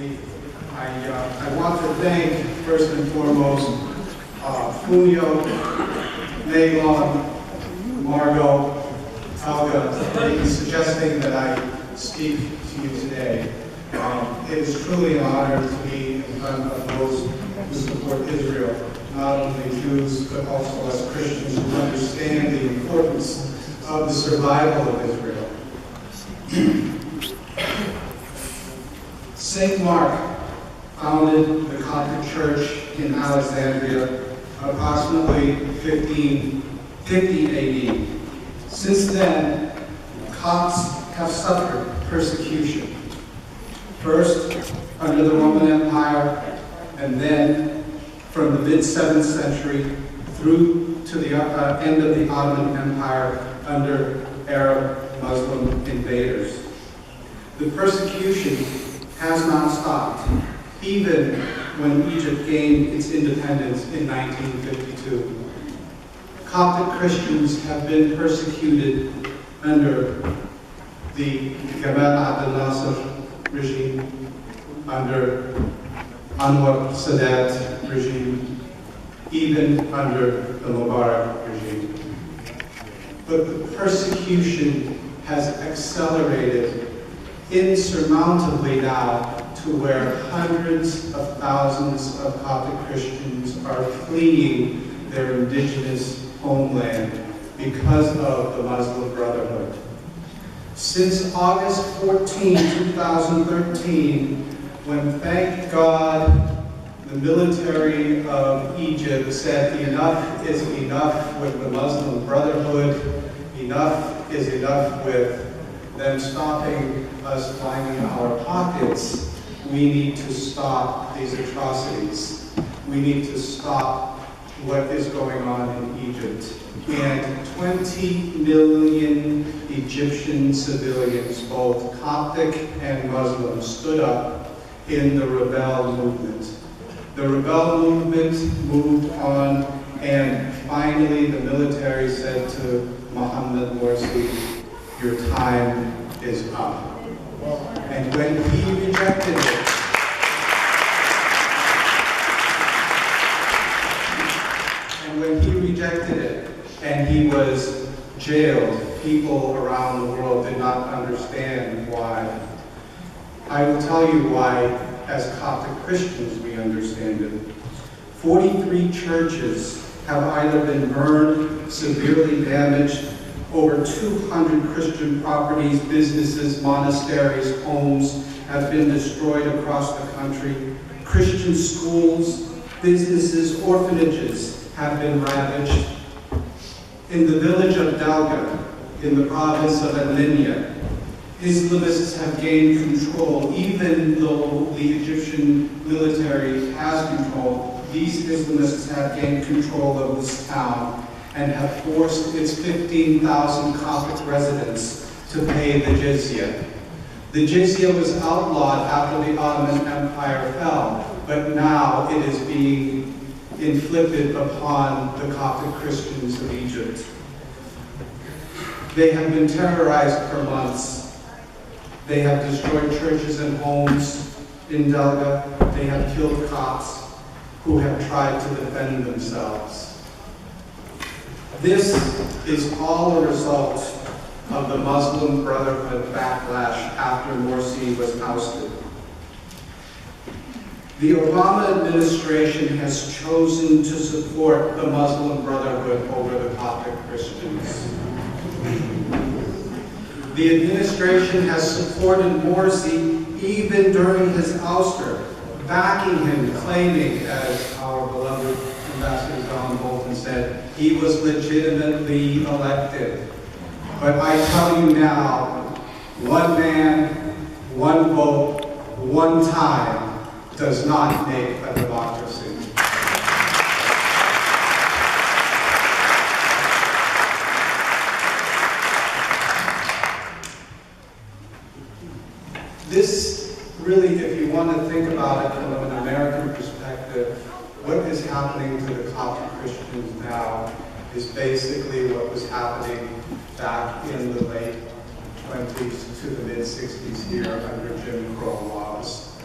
I want to thank, first and foremost, Funyo, Naylon, Margot, Helga, for suggesting that I speak to you today. It is truly an honor to be in front of those who support Israel, not only Jews, but also as Christians who understand the importance of the survival of Israel. St. Mark founded the Coptic Church in Alexandria approximately 1550 AD. Since then, Copts have suffered persecution. First under the Roman Empire, and then from the mid-7th century through to the end of the Ottoman Empire under Arab Muslim invaders. The persecution has not stopped, even when Egypt gained its independence in 1952. Coptic Christians have been persecuted under the Gamal Abdel Nasser regime, under Anwar Sadat regime, even under the Mubarak regime. But the persecution has accelerated insurmountably now to where hundreds of thousands of Coptic Christians are fleeing their indigenous homeland because of the Muslim Brotherhood. Since August 14, 2013, when, thank God, the military of Egypt said enough is enough with the Muslim Brotherhood, enough is enough with them stopping us lining our pockets, we need to stop these atrocities. We need to stop what is going on in Egypt. And 20 million Egyptian civilians, both Coptic and Muslim, stood up in the rebel movement. The rebel movement moved on, and finally the military said to Mohammed Morsi, your time is up. And when he rejected it, and he was jailed, people around the world did not understand why. I will tell you why, as Coptic Christians, we understand it. 43 churches have either been burned, severely damaged, over 200 Christian properties, businesses, monasteries, homes have been destroyed across the country. Christian schools, businesses, orphanages have been ravaged. In the village of Dalga, in the province of Adlinia, Islamists have gained control. Even though the Egyptian military has control, these Islamists have gained control of this town and have forced its 15,000 Coptic residents to pay the jizya. The jizya was outlawed after the Ottoman Empire fell, but now it is being inflicted upon the Coptic Christians of Egypt. They have been terrorized for months. They have destroyed churches and homes in Delga. They have killed Copts who have tried to defend themselves. This is all a result of the Muslim Brotherhood backlash after Morsi was ousted. The Obama administration has chosen to support the Muslim Brotherhood over the Coptic Christians. The administration has supported Morsi even during his ouster, backing him, claiming, as our beloved Ambassador John Bolton said, he was legitimately elected. But I tell you now, one man, one vote, one time does not make a democracy. This really, if you want to think about it from an American perspective, what is happening to the Coptic Christians now is basically what was happening back in the late 20s to the mid-60s here under Jim Crow laws.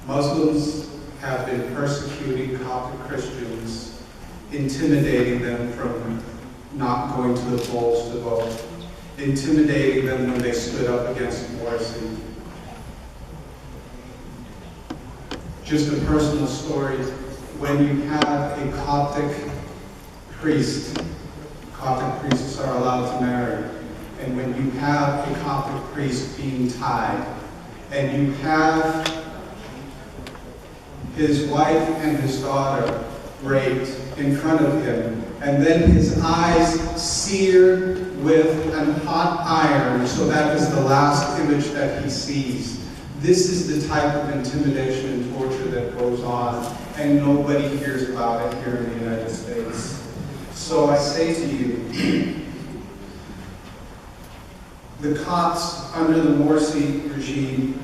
Muslims have been persecuting Coptic Christians, intimidating them from not going to the polls to vote, intimidating them when they stood up against Morsi. Just a personal story, when you have a Coptic priest, Coptic priests are allowed to marry, and when you have a Coptic priest being tied, and you have his wife and his daughter raped in front of him, and then his eyes seared with a hot iron, so that is the last image that he sees. This is the type of intimidation and torture that goes on, and nobody hears about it here in the United States. So I say to you, the Copts under the Morsi regime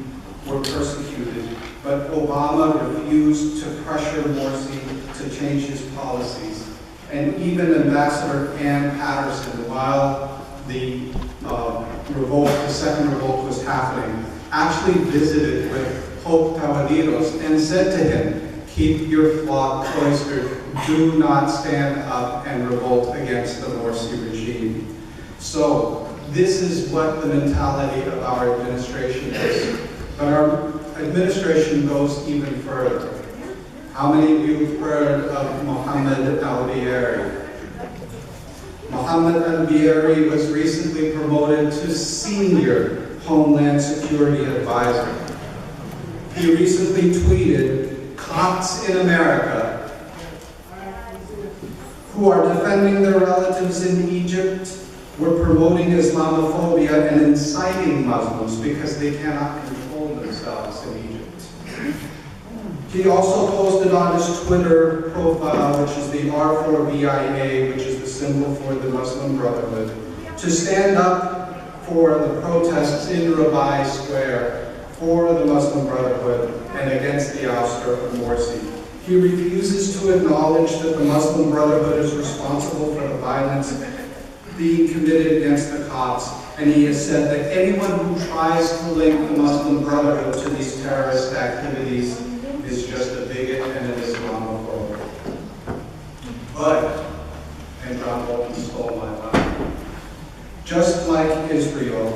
were persecuted, but Obama refused to pressure Morsi to change his policies. And even Ambassador Ann Patterson, while the revolt, the second revolt was happening, actually visited with Pope Tawaderos and said to him, keep your flock cloistered, do not stand up and revolt against the Morsi regime. So this is what the mentality of our administration is. But our administration goes even further. How many of you have heard of Mohammed al-Bieri? Mohammed al-Bieri was recently promoted to Senior Homeland Security Advisor. He recently tweeted, Copts in America who are defending their relatives in Egypt were promoting Islamophobia and inciting Muslims because they cannot control themselves in Egypt. He also posted on his Twitter profile, which is the R4BIA, which is the symbol for the Muslim Brotherhood, to stand up for the protests in Rabai Square for the Muslim Brotherhood and against the ouster of Morsi. He refuses to acknowledge that the Muslim Brotherhood is responsible for the violence being committed against the Copts, and he has said that anyone who tries to link the Muslim Brotherhood to these terrorist activities is just a bigot and an Islamophobe. But, and John Bolton stole my line, just like Israel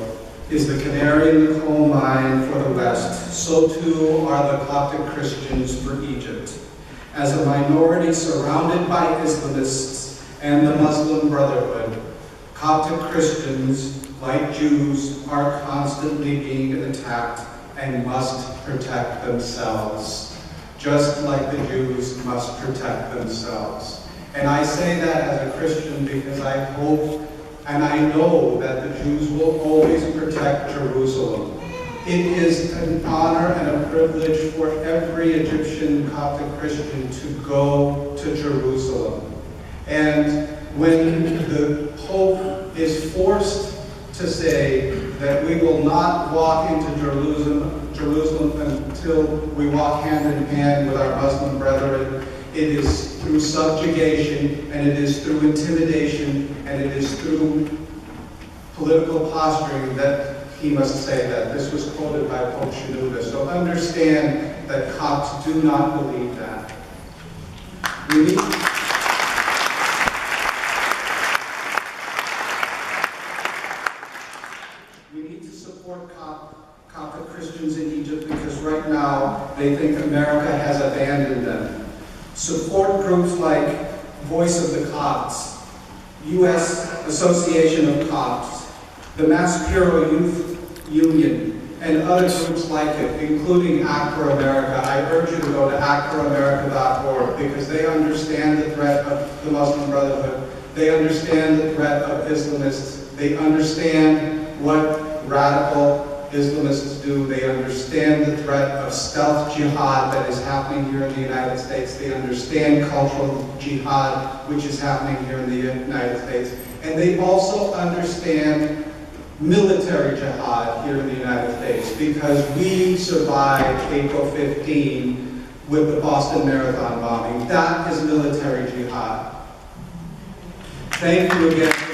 is the canary in the coal mine for the West, so too are the Coptic Christians for Egypt. As a minority surrounded by Islamists and the Muslim Brotherhood, Coptic Christians, like Jews, are constantly being attacked and must protect themselves, just like the Jews must protect themselves. And I say that as a Christian because I hope and I know that the Jews will always protect Jerusalem. It is an honor and a privilege for every Egyptian Coptic Christian to go to Jerusalem. And when the Pope is forced to say that we will not walk into Jerusalem until we walk hand in hand with our Muslim brethren, it is through subjugation, and it is through intimidation, and it is through political posturing that he must say that. This was quoted by Pope Shenouda. So understand that Copts do not believe that. We need to support Coptic Christians in Egypt because right now they think America has abandoned them. Support groups like Voice of the Copts, U.S. Association of Copts, the Mass Puro Youth Union, and other groups like it, including Act for America. I urge you to go to actforamerica.org because they understand the threat of the Muslim Brotherhood. They understand the threat of Islamists. They understand what radical Islamists do. They understand the threat of stealth jihad that is happening here in the United States. They understand cultural jihad, which is happening here in the United States. And they also understand military jihad here in the United States because we survived April 15 with the Boston Marathon bombing. That is military jihad. Thank you again.